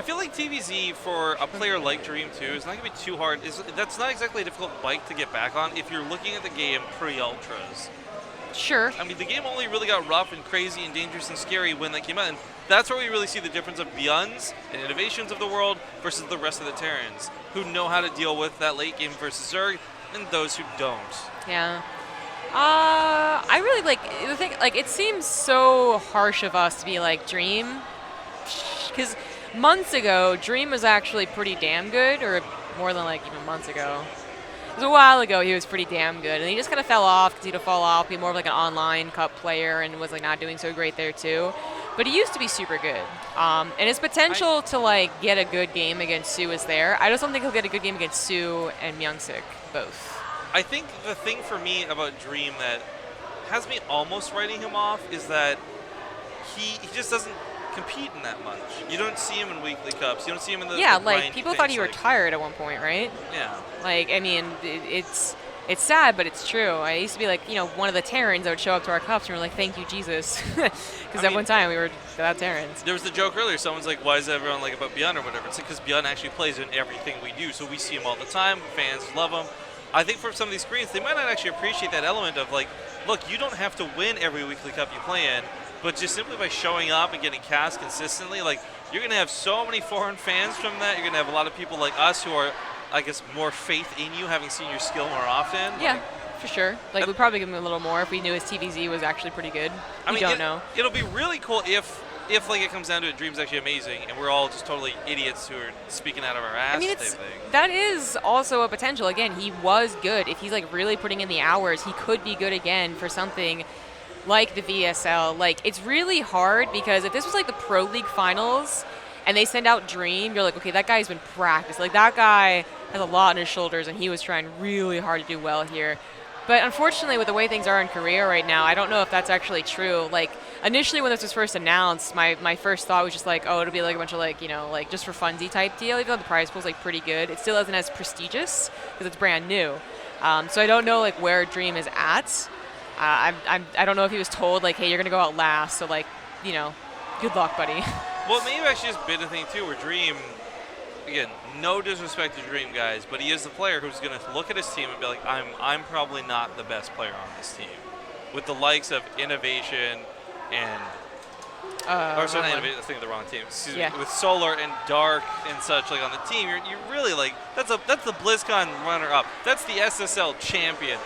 I feel like TVZ for a player like Dream 2 is not going to be too hard. That's not exactly a difficult bike to get back on if you're looking at the game pre-Ultras. Sure. I mean, the game only really got rough and crazy and dangerous and scary when that came out, and that's where we really see the difference of Beyonds and Innovations of the world versus the rest of the Terrans, who know how to deal with that late game versus Zerg, and those who don't. Yeah. I really like the thing. Like, it seems so harsh of us to be like Dream, because months ago Dream was actually pretty damn good, or more than like even months ago. It was a while ago he was pretty damn good, and he just kind of fell off, continued to fall off, be more of like an online cup player, and was like not doing so great there too. But he used to be super good, and his potential to like get a good game against Sue is there. I just don't think he'll get a good game against Sue and Myungsik both. I think the thing for me about Dream that has me almost writing him off is that he just doesn't compete in that much. You don't see him in weekly cups. You don't see him in the like people thought he retired at one point, right? Yeah. Like, I mean, it's sad, but it's true. I used to be like, one of the Terrans that would show up to our cups and we're like, thank you, Jesus. Because at one time we were without Terrans. There was the joke earlier. Someone's like, why is everyone like about Beyond or whatever? It's like because Beyond actually plays in everything we do. So we see him all the time. Fans love him. I think for some of these screens, they might not actually appreciate that element of like, look, you don't have to win every weekly cup you play in, but just simply by showing up and getting cast consistently, like, you're going to have so many foreign fans from that. You're going to have a lot of people like us who are, I guess, more faith in you, having seen your skill more often. Yeah, for sure. Like, we'd probably give him a little more if we knew his TVZ was actually pretty good. We don't know. It'll be really cool if like it comes down to it, Dream's actually amazing, and we're all just totally idiots who are speaking out of our ass. I mean, that is also a potential. Again, he was good. If he's like really putting in the hours, he could be good again for something like the VSL. Like, it's really hard because if this was like the Pro League finals and they send out Dream, you're like, okay, that guy's been practiced. Like, that guy has a lot on his shoulders and he was trying really hard to do well here. But unfortunately, with the way things are in Korea right now, I don't know if that's actually true. Like, initially when this was first announced, my first thought was just like, oh, it'll be like a bunch of like, like just for funsies type deal. Even though the prize pool's like pretty good, it still isn't as prestigious because it's brand new. So I don't know like where Dream is at. I don't know if he was told like, hey, you're gonna go out last, so like, good luck, buddy. Well, maybe actually just been a thing too, where Dream, again, no disrespect to Dream guys, but he is the player who's gonna look at his team and be like, I'm probably not the best player on this team, with the likes of Innovation and or sorry, not Innovation, I think of the wrong team. Excuse me, with Solar and Dark and such like on the team, you're really like that's the BlizzCon runner-up. That's the SSL champion.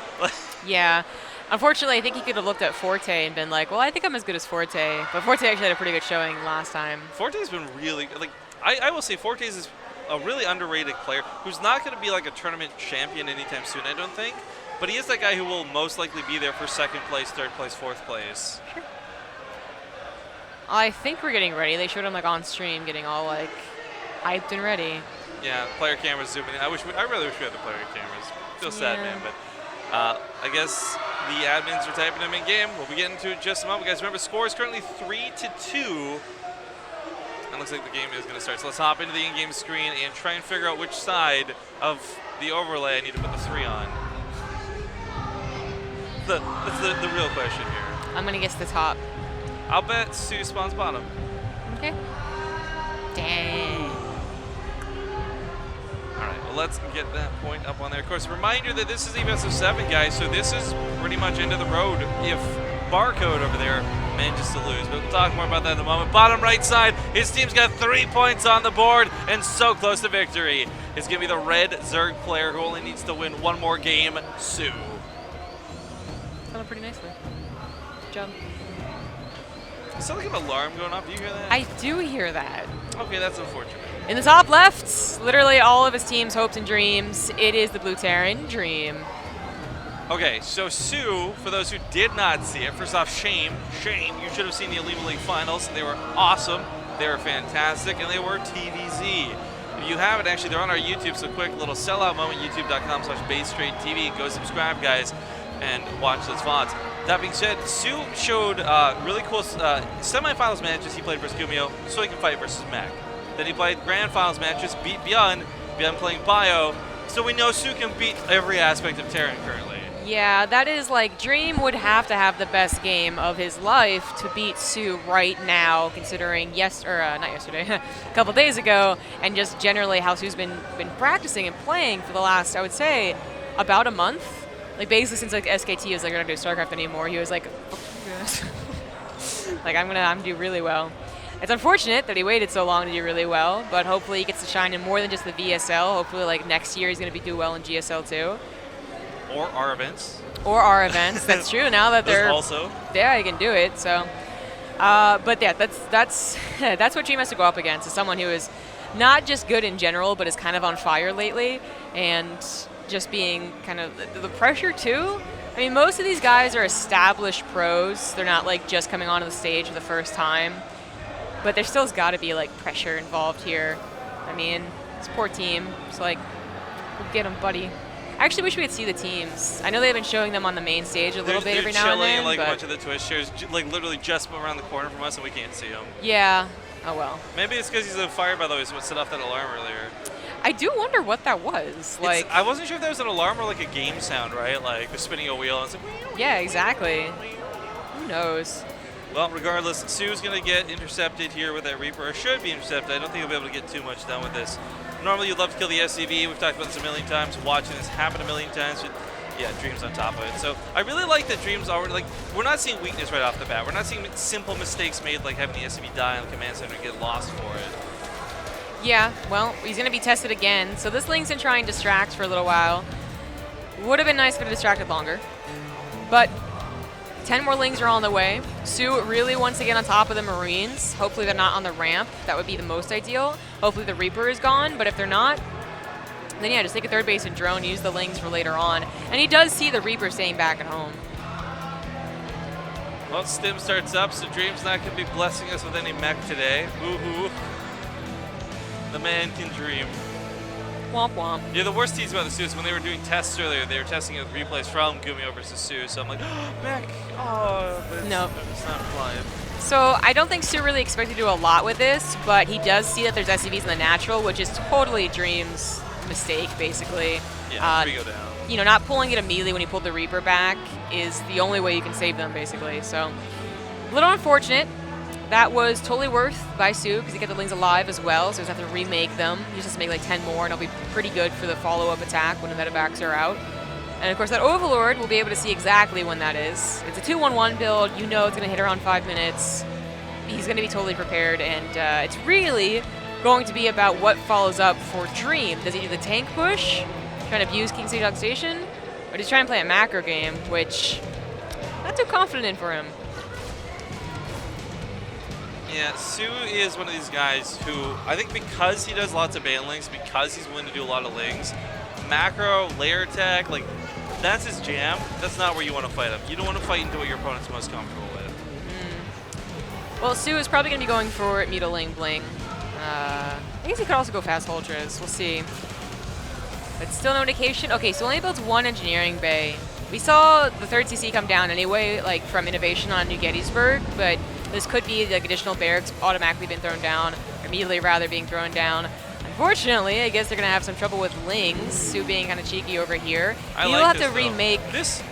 Yeah. Unfortunately, I think he could have looked at Forte and been like, well, I think I'm as good as Forte. But Forte actually had a pretty good showing last time. Forte's been really, like, I will say Forte's is a really underrated player who's not going to be like a tournament champion anytime soon, I don't think. But he is that guy who will most likely be there for second place, third place, fourth place. Sure. I think we're getting ready. They showed him like on stream getting all like hyped and ready. Yeah, player cameras zooming in. I really wish we had the player cameras. Feel sad, man, but I guess the admins are typing them in game. We'll be getting to it in just a moment, guys. Remember, score is currently 3-2. And looks like the game is going to start. So let's hop into the in-game screen and try and figure out which side of the overlay I need to put the 3 on. That's the real question here. I'm going to guess the top. I'll bet Sue spawns bottom. Okay. Dang. All right, well, let's get that point up on there. Of course, reminder that this is best of 7, guys, so this is pretty much end of the road if Barcode over there manages to lose. But we'll talk more about that in a moment. Bottom right side, his team's got 3 points on the board and so close to victory. It's going to be the red Zerg player who only needs to win one more game, Sue. Sounded pretty nicely. Good job. Is there like an alarm going off? Do you hear that? I do hear that. Okay, that's unfortunate. In the top left, literally all of his team's hopes and dreams, it is the Blue Terran Dream. Okay, so Sue, for those who did not see it, first off, shame. You should have seen the Elite League Finals. They were awesome. They were fantastic, and they were TVZ. If you haven't, actually, they're on our YouTube, so quick little sellout moment, youtube.com/BaseTradeTV. Go subscribe, guys, and watch those VODs. That being said, Sue showed really cool semifinals matches he played versus Kumio, so he can fight versus Mac. Then he played grand finals matches, beat Beyond playing Bio, so we know Sue can beat every aspect of Terran currently. Yeah, that is like Dream would have to have the best game of his life to beat Sue right now, considering not yesterday, a couple days ago, and just generally how Sue's been practicing and playing for the last, I would say, about a month. Like basically since like SKT was like, we're not doing StarCraft anymore, he was like, like I'm gonna do really well. It's unfortunate that he waited so long to do really well, but hopefully he gets to shine in more than just the VSL. Hopefully like next year he's gonna do well in GSL too. Or our events. Or our events. That's true. Now that they're also. Yeah, you can do it. So, but yeah, that's what Dream has to go up against. Is someone who is not just good in general, but is kind of on fire lately, and just being kind of the pressure too. I mean, most of these guys are established pros. They're not like just coming onto the stage for the first time, but there still's got to be like pressure involved here. I mean, this poor team. It's like, go get him, buddy. I actually wish we could see the teams. I know they've been showing them on the main stage a little bit every now and then. They're like a bunch of the Twitch chairs, like literally just around the corner from us, and we can't see them. Yeah. Oh well. Maybe it's because he's on fire, by the way, so it set off that alarm earlier. I do wonder what that was. Like, I wasn't sure if there was an alarm or like a game sound, right? Like the spinning a wheel. And it's like, yeah, exactly. Who knows? Well, regardless, Sue's going to get intercepted here with that Reaper, or should be intercepted. I don't think he'll be able to get too much done with this. Normally, you'd love to kill the SCV. We've talked about this a million times. Watching this happen a million times. But yeah, Dream's on top of it. So I really like that Dream's already, like, we're not seeing weakness right off the bat. We're not seeing simple mistakes made, like having the SCV die on the command center and get lost for it. Yeah, well, he's going to be tested again. So this Link's going to try and distract for a little while. Would have been nice if it had distracted longer. But 10 more Lings are on the way. Sue really wants to get on top of the Marines. Hopefully they're not on the ramp. That would be the most ideal. Hopefully the Reaper is gone, but if they're not, then yeah, just take a third base and drone, use the Lings for later on. And he does see the Reaper staying back at home. Well, Stim starts up, so Dream's not going to be blessing us with any mech today. Woohoo. The man can dream. Womp womp. Yeah, the worst tease about the Sue is when they were doing tests earlier, they were testing with replays from Gumio versus Sue, so I'm like, oh, mech, but no. It's not flying. So I don't think Sue really expected to do a lot with this, but he does see that there's SCVs in the natural, which is totally Dream's mistake, basically. Yeah, 3 go down. You know, not pulling it immediately when he pulled the Reaper back is the only way you can save them, basically. So a little unfortunate. That was totally worth by Sue because he kept the Lings alive as well, so he doesn't have to remake them. He just has to make like 10 more, and it'll be pretty good for the follow-up attack when the medevacs are out. And of course, that Overlord, we'll be able to see exactly when that is. It's a 2-1-1 build. You know it's going to hit around 5 minutes. He's going to be totally prepared, and it's really going to be about what follows up for Dream. Does he do the tank push, trying to abuse King City Dog Station, or does he try and play a macro game, which I'm not too confident in for him. Yeah, Sue is one of these guys who, I think because he does lots of banlings, because he's willing to do a lot of lings, macro, layer attack, like, that's his jam. That's not where you want to fight him. You don't want to fight into what your opponent's most comfortable with. Well, Sue is probably going to be going for Mutiling Bling. I guess he could also go fast Ultras. We'll see. But still no indication. Okay, so only builds 1 engineering bay. We saw the 3rd CC come down anyway, like from innovation on New Gettysburg, but this could be like additional barracks automatically been thrown down, or immediately rather being thrown down. Unfortunately, I guess they're going to have some trouble with Lings, Sue being kind of cheeky over here. He'll have to remake. This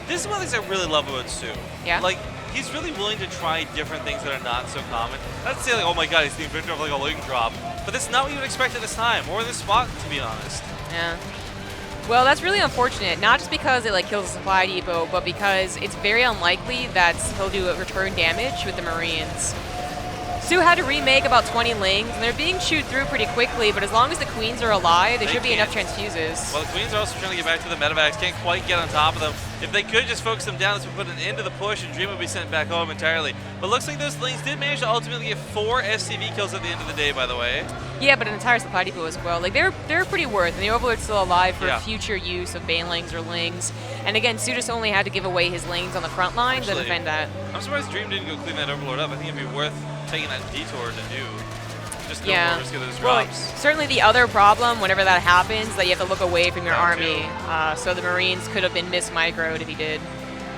is one of the things I really love about Sue. Yeah. Like, he's really willing to try different things that are not so common. Not to say like, oh my god, he's the inventor of like a Ling drop, but that's not what you would expect at this time, or in this spot, to be honest. Yeah. Well, that's really unfortunate, not just because it like kills the supply depot, but because it's very unlikely that he'll do return damage with the Marines. Sue had to remake about 20 Lings, and they're being chewed through pretty quickly, but as long as the Queens are alive, there should be enough transfuses. Well, the Queens are also trying to get back to the medevacs, can't quite get on top of them. If they could just focus them down, this would put an end to the push, and Dream would be sent back home entirely. But looks like those Lings did manage to ultimately get 4 SCV kills at the end of the day, by the way. Yeah, but an entire supply depot as well. Like, they're pretty worth, and the Overlord's still alive for Yeah. future use of Banelings or Lings. And again, Sue just only had to give away his Lings on the front line to defend that. I'm surprised Dream didn't go clean that Overlord up. I think it'd be worth taking that detour to do. Just no Yeah. risk of those Well, drops. certainly the other problem, whenever that happens, that you have to look away from your That army. So the Marines could have been mismicroed if he did.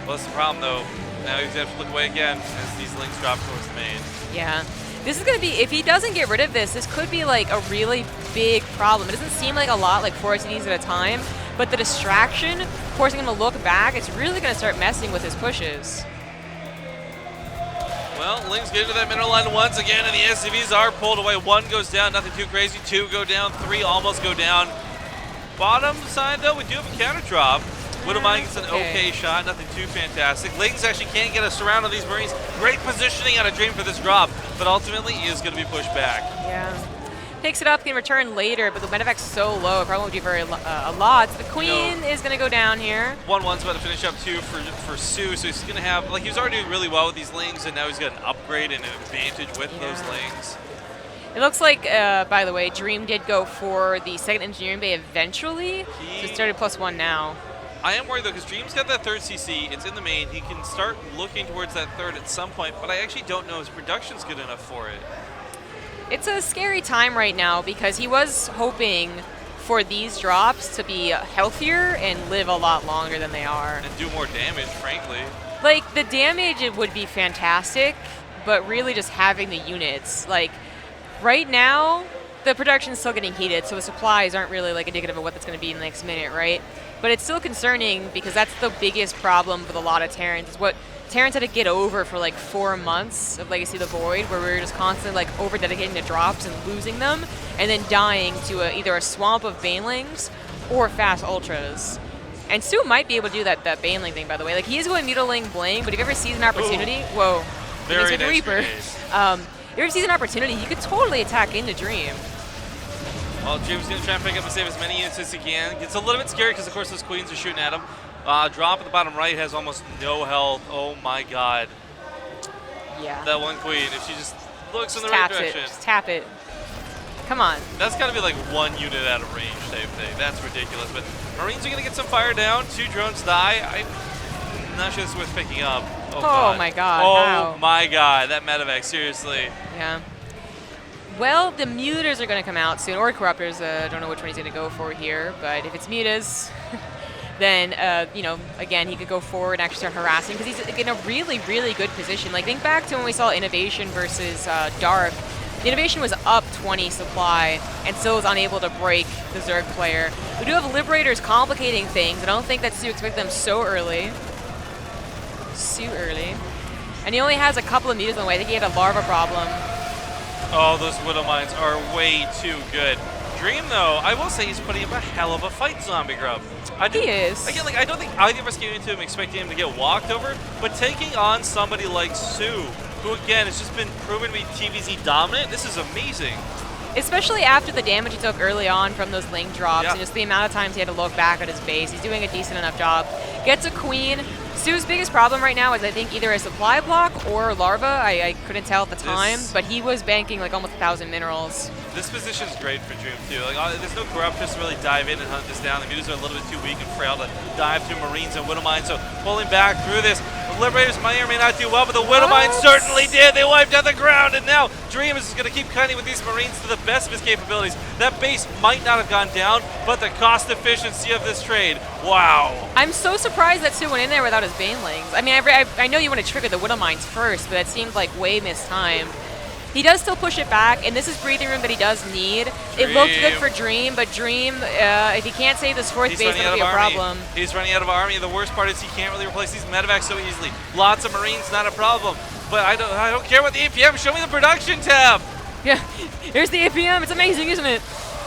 Well, that's the problem, though. Now he's going to have to look away again as these Lings drop towards the main. Yeah. This is going to be, if he doesn't get rid of this, this could be like a really big problem. It doesn't seem like a lot, like 4 SCVs at a time, But the distraction, forcing him to look back, it's really going to start messing with his pushes. Well, Ling's getting to that mineral line once again, and the SCVs are pulled away. 1 goes down, nothing too crazy. 2 go down, 3 almost go down. Bottom side, though, we do have a counter drop. Widowmine gets an okay shot, nothing too fantastic. Lings actually can't get a surround on these Marines. Great positioning out of Dream for this drop, but ultimately he is going to be pushed back. Yeah. Picks it up, can return later, but the medevac's so low, it probably won't do very a lot. So the Queen is going to go down here. 1-1's about to finish up too for Sue, so he's going to have, like, he was already doing really well with these Lings, and now he's got an upgrade and an advantage with those Lings. It looks like, by the way, Dream did go for the second engineering bay eventually, so it started +1 now. I am worried, though, because Dream's got that 3rd CC. It's in the main. He can start looking towards that 3rd at some point, but I actually don't know if his production's good enough for it. It's a scary time right now because he was hoping for these drops to be healthier and live a lot longer than they are. And do more damage, frankly. Like, the damage, it would be fantastic, but really just having the units. Like, right now, the production's still getting heated, so the supplies aren't really, like, indicative of what that's going to be in the next minute, right? But it's still concerning because that's the biggest problem with a lot of Terrans. Is what Terrans had to get over for like 4 months of Legacy of the Void, where we were just constantly like over-dedicating to drops and losing them, and then dying to either a swamp of Banelings or fast Ultras. And Stu might be able to do that Baneling thing, by the way. Like, he is going Mutiling Bling, but if you ever sees an opportunity, whoa, very nice Reaper. If you ever sees an opportunity, he could totally attack into Dream. Well, Dream's going to try and pick up and save as many units as he can. It's a little bit scary because, of course, those Queens are shooting at him. Drop at the bottom right has almost no health. Oh, my God. Yeah. That one Queen, if she just looks in the right direction. Just tap it. Come on. That's got to be like 1 unit out of range type thing. That's ridiculous. But Marines are going to get some fire down. 2 drones die. I'm not sure it's worth picking up. Oh, God. My God. Oh, my God. That medevac, seriously. Yeah. Well, the Mutas are going to come out soon, or Corruptors. Don't know which one he's going to go for here, but if it's Mutas, then, you know, again, he could go forward and actually start harassing because he's in a really, really good position. Like, think back to when we saw Innovation versus Dark. The Innovation was up 20 supply and still was unable to break the Zerg player. We do have Liberators complicating things. I don't think that's to expect them so early. And he only has a couple of Mutas on the way. I think he had a Larva problem. Oh, those Widow Mines are way too good. Dream, though, I will say he's putting up a hell of a fight, Zombie Grub. He is. Again, like, I don't think either of us came into him expecting him to get walked over, but taking on somebody like Sue, who, again, has just been proven to be TVZ dominant, this is amazing. Especially after the damage he took early on from those Ling drops and just the amount of times he had to look back at his base. He's doing a decent enough job. Gets a Queen. Sue's biggest problem right now is, I think, either a supply block or larva. I couldn't tell at the time, but he was banking like almost 1,000 minerals. This position is great for Dream, too. Like, there's no Corruptors to really dive in and hunt this down. The Mutas are a little bit too weak and frail to dive through Marines and Widow Mines, so pulling back through this. The Liberators may or may not do well, but the Widow Mines certainly did. They wiped out the ground, and now Dream is going to keep cutting with these Marines to the best of his capabilities. That base might not have gone down, but the cost efficiency of this trade, wow. I'm so surprised that Sue went in there without his Banelings. I mean, I know you want to trigger the Widow Mines first, but that seemed like way mistimed. He does still push it back, and this is breathing room that he does need. It looked good for Dream, but Dream, if he can't save this fourth base, that'll be a problem. He's running out of army. The worst part is he can't really replace these medevacs so easily. Lots of Marines, not a problem. But I don't care about the APM. Show me the production tab. Yeah, here's the APM. It's amazing, isn't it?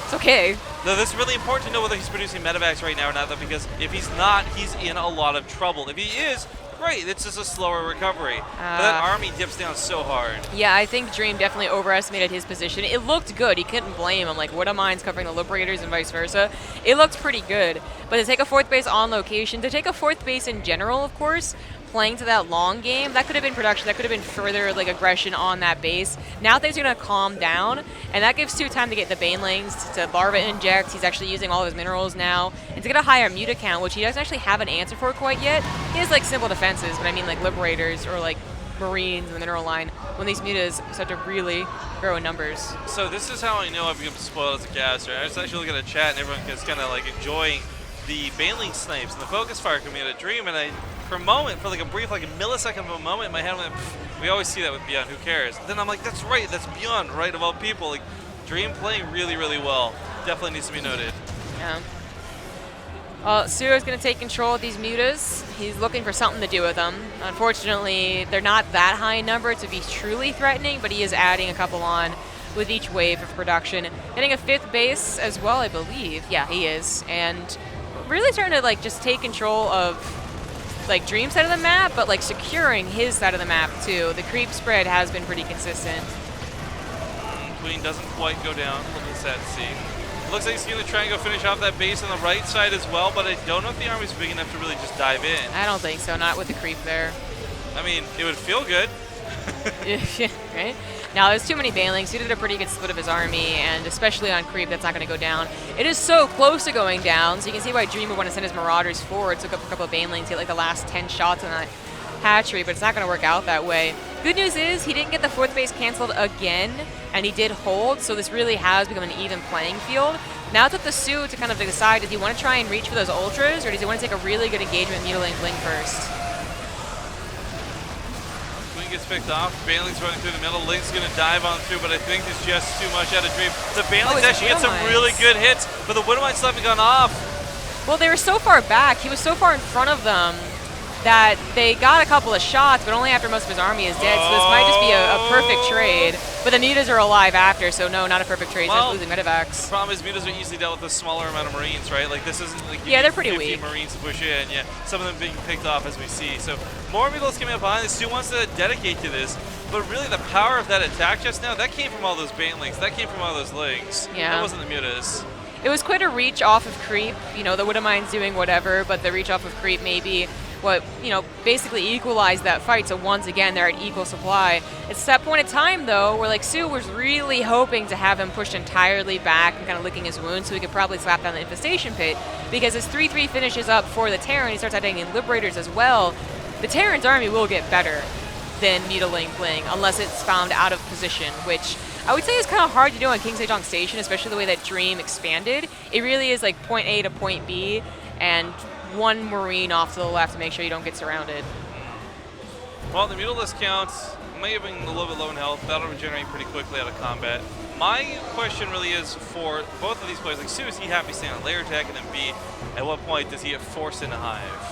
It's okay. No, this is really important to know whether he's producing medevacs right now or not, though, because if he's not, he's in a lot of trouble. If he is, great, it's just a slower recovery. But that army dips down so hard. Yeah, I think Dream definitely overestimated his position. It looked good. He couldn't blame him. Like, Widow Mines covering the Liberators and vice versa. It looked pretty good. But to take a fourth base on location, to take a fourth base in general, of course, playing to that long game, that could have been production. That could have been further like aggression on that base. Now things are going to calm down, and that gives Stu time to get the Banelings, to Larva inject. He's actually using all of his minerals now, and to get a higher Muta count, which he doesn't actually have an answer for quite yet. He has like simple defenses, but I mean like Liberators or like Marines in the mineral line when these Mutas start to really grow in numbers. So this is how I know I've become spoiled as a caster. I was actually looking at a chat, and everyone is kind of like enjoying the Baneling snipes and the focus fire coming out of Dream, and for a moment, for like a brief, like a millisecond of a moment in my head, we always see that with Beyond, who cares? Then I'm like, that's right, that's Beyond, right, of all people. Like, Dream playing really, really well. Definitely needs to be noted. Yeah. Well, Suro's going to take control of these mutas. He's looking for something to do with them. Unfortunately, they're not that high in number to be truly threatening, but he is adding a couple on with each wave of production. Getting a 5th base as well, I believe. Yeah, he is. And really starting to like just take control of like Dream's side of the map, but like securing his side of the map too. The creep spread has been pretty consistent. Queen doesn't quite go down. A little sad to see. Looks like he's going to try and go finish off that base on the right side as well, but I don't know if the army's big enough to really just dive in. I don't think so, not with the creep there. I mean, it would feel good. Right? Now, there's too many banelings. He did a pretty good split of his army, and especially on creep, that's not going to go down. It is so close to going down, so you can see why Dream would want to send his Marauders forward, took up a couple of banelings, get like the last 10 shots on that hatchery, but it's not going to work out that way. Good news is he didn't get the 4th base canceled again, and he did hold, so this really has become an even playing field. Now it's up to Sue to kind of decide, does he want to try and reach for those ultras, or does he want to take a really good engagement with Mutilating Bling first? Queen gets picked off, Baneling's running through the middle, Link's going to dive on through, but I think it's just too much out of Dream. The Banelings actually get some really good hits, but the Widowmines still haven't gone off. Well, they were so far back, he was so far in front of them, that they got a couple of shots, but only after most of his army is dead, so this might just be a perfect trade. But the mutas are alive after, so no, not a perfect trade, well, just losing medevacs. The problem is mutas are easily dealt with a smaller amount of Marines, right? Like this isn't like yeah, they're pretty 50 weak. Marines to push in, yeah. Some of them being picked off as we see. So more mutilas coming up behind this. Stu wants to dedicate to this, but really the power of that attack just now, that came from all those banelings, that came from all those lings. Yeah. That wasn't the mutas. It was quite a reach off of creep, you know, the Widowmines doing whatever, but the reach off of creep maybe what, you know, basically equalized that fight. So once again, they're at equal supply. It's that point in time, though, where like Sue was really hoping to have him pushed entirely back and kind of licking his wounds so he could probably slap down the infestation pit. Because as 3-3 finishes up for the Terran, he starts attacking Liberators as well. The Terran's army will get better than Mutilating Bling unless it's found out of position, which I would say is kind of hard to do on King Sejong Station, especially the way that Dream expanded. It really is like point A to point B, and one Marine off to the left to make sure you don't get surrounded. Well, the Mutalisk count may have been a little bit low in health. That'll regenerate pretty quickly out of combat. My question really is for both of these players, like Sue, is he happy staying on layer attack, and then B, at what point does he get forced into Hive?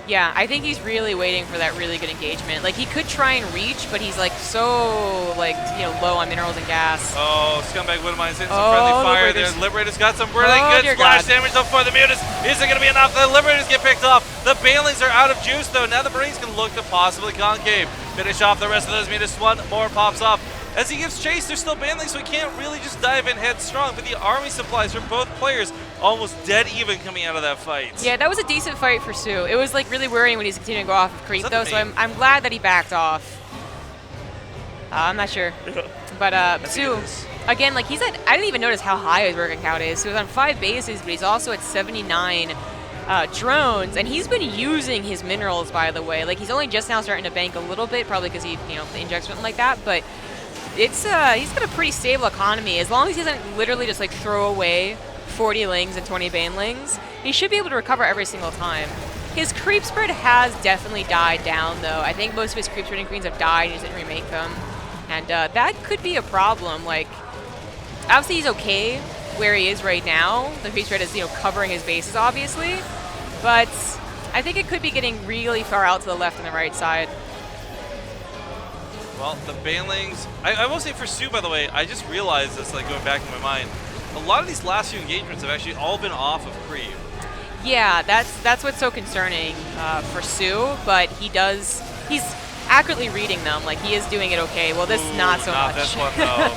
Yeah, I think he's really waiting for that really good engagement. Like, he could try and reach, but he's, like, so, like, you know, low on minerals and gas. Oh, Scumbag Widowmines hitting some friendly fire there. Liberator's got some really good splash damage so far. The Mutas, is it going to be enough? The Liberators get picked off. The Banelings are out of juice, though. Now the Marines can look to possibly concave. Finish off the rest of those Mutas. One more pops off. As he gets chased, there's still Banelings, so he can't really just dive in headstrong. But the army supplies for both players almost dead even coming out of that fight. Yeah, that was a decent fight for Sue. It was like really worrying when he's continuing to go off of creep, though, so I'm glad that he backed off. I'm not sure. But Sue, again, like he's at, I didn't even notice how high his working count is. So he's on 5 bases, but he's also at 79 drones, and he's been using his minerals, by the way. Like, he's only just now starting to bank a little bit, probably because he, you know, injects something like that, but it's he's got a pretty stable economy. As long as he doesn't literally just like throw away 40 lings and 20 banelings, he should be able to recover every single time. His creep spread has definitely died down, though. I think most of his creep spreading queens have died and he didn't remake them, and that could be a problem. Like, obviously he's okay where he is right now. The creep spread is, you know, covering his bases, obviously, but I think it could be getting really far out to the left and the right side. Well, the Banelings, I will say for Sue, by the way, I just realized this, like, going back in my mind, a lot of these last few engagements have actually all been off of creep. Yeah, that's what's so concerning for Sue, but he's accurately reading them. Like, he is doing it okay. Well, this not so much. Not this one, though.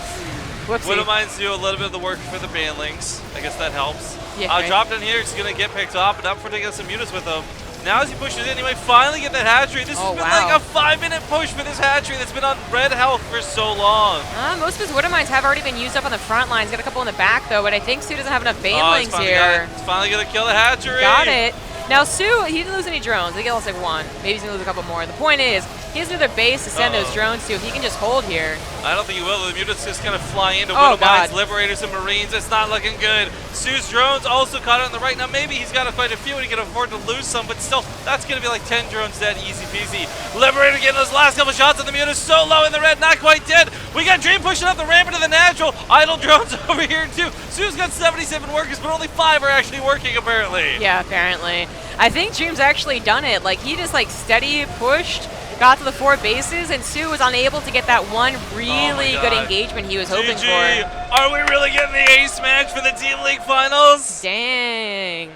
Whoopsie. Widowmines do a little bit of the work for the Banelings. I guess that helps. Yeah, right. Drop down here, he's going to get picked off, but not before taking some mutas with him. Now as he pushes in, he might finally get that hatchery. This has been like a 5-minute push for this hatchery that's been on red health for so long. Most of his Widowmines have already been used up on the front lines. Got a couple in the back, though, but I think Sue doesn't have enough banelings here. It's finally going to kill the hatchery. Got it. Now, Sue, he didn't lose any drones. I think he lost like 1. Maybe he's going to lose a couple more. The point is, he has another base to send those drones to. If he can just hold here. I don't think he will. The mutants just kind of fly into Oh, Widow God. Mines, Liberators, and Marines. It's not looking good. Sue's drones also caught on the right. Now, maybe he's got quite a few and he can afford to lose some, but still, that's going to be like 10 drones dead, easy peasy. Liberator getting those last couple shots on the mutants. So low in the red, not quite dead. We got Dream pushing up the ramp into the natural. Idle drones over here, too. Sue's got 77 workers, but only 5 are actually working, apparently. Yeah, apparently. I think Dream's actually done it. Like, he just, like, steady pushed, got to the 4 bases, and Sue was unable to get that one really good engagement he was hoping GG. for. Are we really getting the ace match for the Team League Finals? Dang.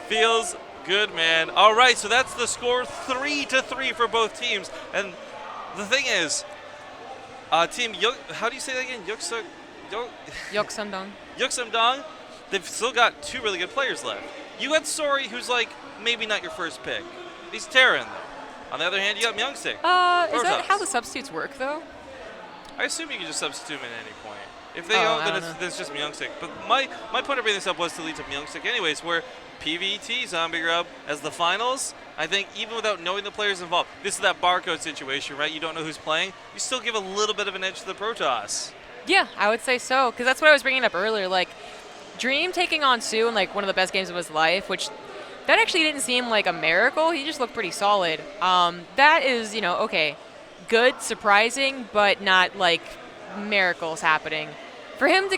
Feels good, man. All right, so that's the score, 3-3 for both teams. And the thing is, Team Yuk, how do you say that again? Yoksamdong. Yuksamdong, they've still got 2 really good players left. You got Sori, who's like maybe not your first pick. He's Terran, though. On the other hand, you got Myungsik. Is that how the substitutes work, though? I assume you can just substitute him at any point. If they don't, then it's just Myungsik. But my point of bringing this up was to lead to Myungsik anyways, where PVT Zombie Grub as the finals, I think even without knowing the players involved, this is that barcode situation, right? You don't know who's playing. You still give a little bit of an edge to the Protoss. Yeah, I would say so, because that's what I was bringing up earlier. Like, Dream taking on Sue in like one of the best games of his life, which that actually didn't seem like a miracle. He just looked pretty solid. That is, okay, good, surprising, but not like miracles happening. For him to